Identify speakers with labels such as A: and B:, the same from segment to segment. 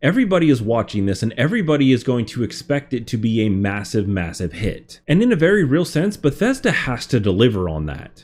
A: Everybody is watching this and everybody is going to expect it to be a massive, massive hit. And in a very real sense, Bethesda has to deliver on that.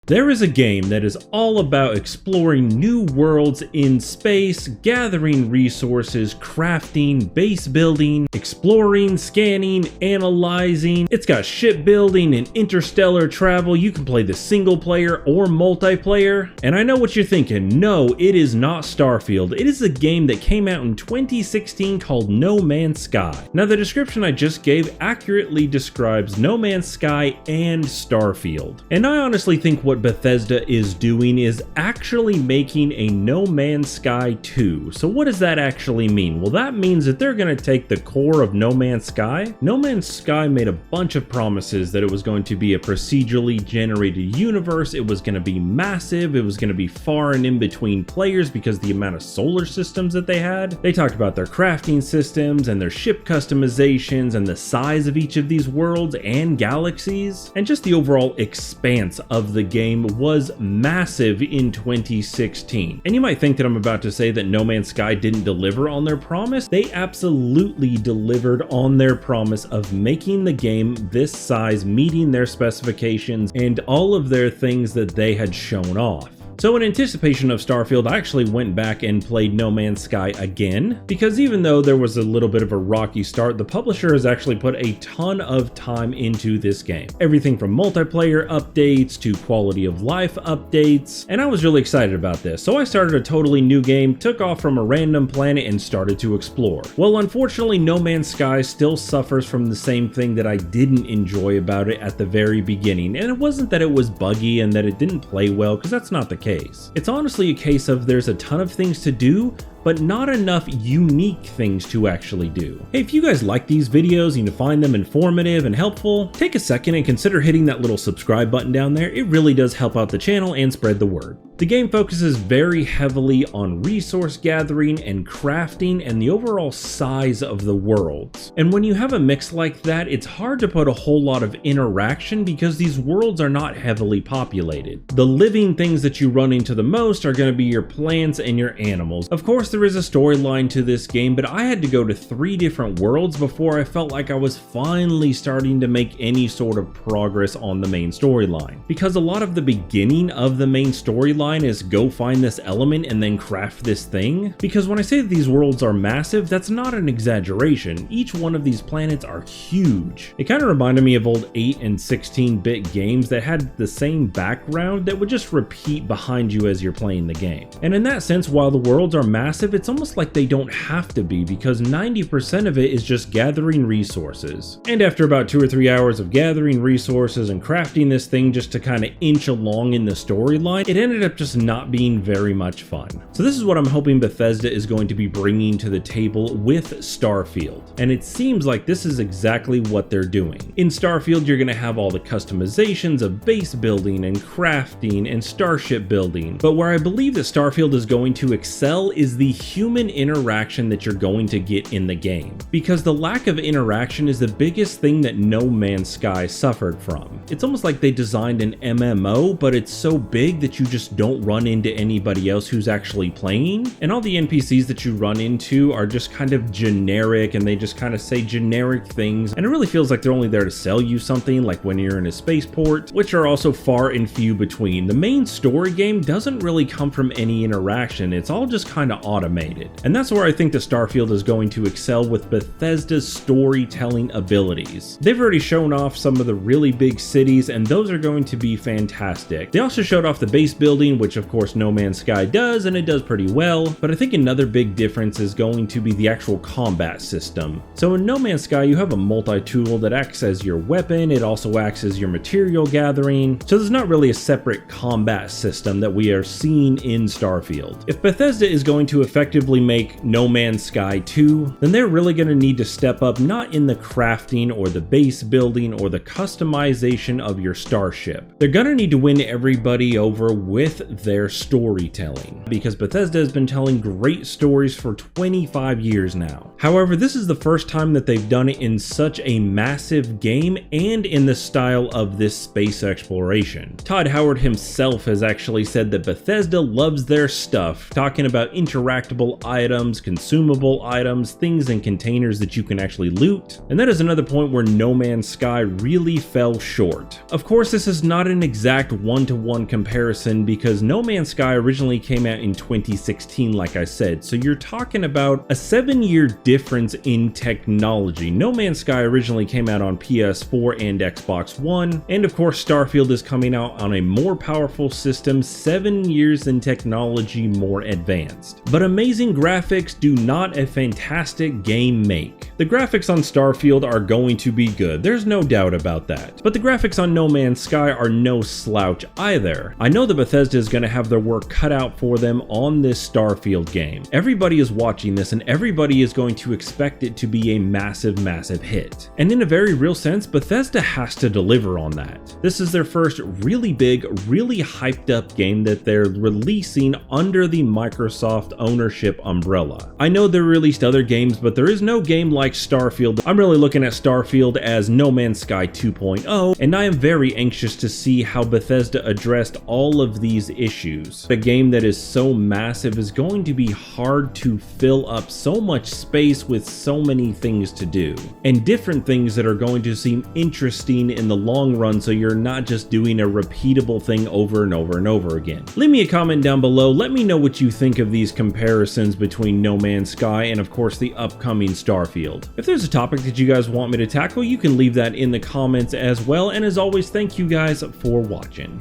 A: There is a game that is all about exploring new worlds in space, gathering resources, crafting, base building, exploring, scanning, analyzing. It's got shipbuilding and interstellar travel. You can play the single player or multiplayer. And I know what you're thinking. No, it is not Starfield. It is a game that came out in 2016 called No Man's Sky. Now, the description I just gave accurately describes No Man's Sky and Starfield. And I honestly think what Bethesda is doing is actually making a No Man's Sky 2. So what does that actually mean? Well, that means that they're going to take the core of No Man's Sky. No Man's Sky made a bunch of promises that it was going to be a procedurally generated universe. It was going to be massive. It was going to be far and in between players because the amount of solar systems that they had. They talked about their crafting systems and their ship customizations and the size of each of these worlds and galaxies, and just the overall expanse of the game was massive in 2016. And you might think that I'm about to say that No Man's Sky didn't deliver on their promise. They absolutely delivered on their promise of making the game this size, meeting their specifications and all of their things that they had shown off. So in anticipation of Starfield, I actually went back and played No Man's Sky again, because even though there was a little bit of a rocky start, the publisher has actually put a ton of time into this game. Everything from multiplayer updates to quality of life updates, and I was really excited about this. So I started a totally new game, took off from a random planet and started to explore. Well, unfortunately, No Man's Sky still suffers from the same thing that I didn't enjoy about it at the very beginning, and it wasn't that it was buggy and that it didn't play well, because that's not the case. It's honestly a case of there's a ton of things to do, but not enough unique things to actually do. Hey, if you guys like these videos and you find them informative and helpful, take a second and consider hitting that little subscribe button down there. It really does help out the channel and spread the word. The game focuses very heavily on resource gathering and crafting and the overall size of the worlds. And when you have a mix like that, it's hard to put a whole lot of interaction because these worlds are not heavily populated. The living things that you run into the most are going to be your plants and your animals. Of course, there is a storyline to this game, but I had to go to 3 different worlds before I felt like I was finally starting to make any sort of progress on the main storyline. Because a lot of the beginning of the main storyline is go find this element and then craft this thing. Because when I say that these worlds are massive, that's not an exaggeration. Each one of these planets are huge. It kind of reminded me of old 8 and 16-bit games that had the same background that would just repeat behind you as you're playing the game. And in that sense, while the worlds are massive, it's almost like they don't have to be, because 90% of it is just gathering resources. And after about 2 or 3 hours of gathering resources and crafting this thing just to kind of inch along in the storyline, it ended up just not being very much fun. So this is what I'm hoping Bethesda is going to be bringing to the table with Starfield. And it seems like this is exactly what they're doing. In Starfield, you're going to have all the customizations of base building and crafting and starship building. But where I believe that Starfield is going to excel is the human interaction that you're going to get in the game, because the lack of interaction is the biggest thing that No Man's Sky suffered from. It's almost like they designed an MMO, but it's so big that you just don't run into anybody else who's actually playing, and all the NPCs that you run into are just kind of generic, and they just kind of say generic things, and it really feels like they're only there to sell you something, like when you're in a spaceport, which are also far and few between. The main story game doesn't really come from any interaction. It's all just kind of automated. And that's where I think that Starfield is going to excel with Bethesda's storytelling abilities. They've already shown off some of the really big cities, and those are going to be fantastic. They also showed off the base building, which of course No Man's Sky does, and it does pretty well, but I think another big difference is going to be the actual combat system. So in No Man's Sky, you have a multi-tool that acts as your weapon, it also acts as your material gathering, so there's not really a separate combat system that we are seeing in Starfield. If Bethesda is going to effectively make No Man's Sky 2, then they're really going to need to step up not in the crafting or the base building or the customization of your starship. They're going to need to win everybody over with their storytelling, because Bethesda has been telling great stories for 25 years now. However, this is the first time that they've done it in such a massive game and in the style of this space exploration. Todd Howard himself has actually said that Bethesda loves their stuff, talking about interactable items, consumable items, things in containers that you can actually loot, and that is another point where No Man's Sky really fell short. Of course, this is not an exact one-to-one comparison because No Man's Sky originally came out in 2016, like I said, so you're talking about a 7-year difference in technology. No Man's Sky originally came out on PS4 and Xbox One, and of course Starfield is coming out on a more powerful system, 7 years in technology more advanced. But amazing graphics do not a fantastic game make. The graphics on Starfield are going to be good, there's no doubt about that. But the graphics on No Man's Sky are no slouch either. I know that Bethesda is going to have their work cut out for them on this Starfield game. Everybody is watching this and everybody is going to expect it to be a massive hit. And in a very real sense, Bethesda has to deliver on that. This is their first really big, really hyped up game that they're releasing under the Microsoft ownership umbrella. I know they released other games, but there is no game like Starfield. I'm really looking at Starfield as No Man's Sky 2.0, and I am very anxious to see how Bethesda addressed all of these issues. A game that is so massive is going to be hard to fill up so much space with so many things to do, and different things that are going to seem interesting in the long run, so you're not just doing a repeatable thing over and over and over again. Leave me a comment down below, let me know what you think of these comparisons between No Man's Sky and of course the upcoming Starfield. If there's a topic that you guys want me to tackle, you can leave that in the comments as well, and as always, thank you guys for watching.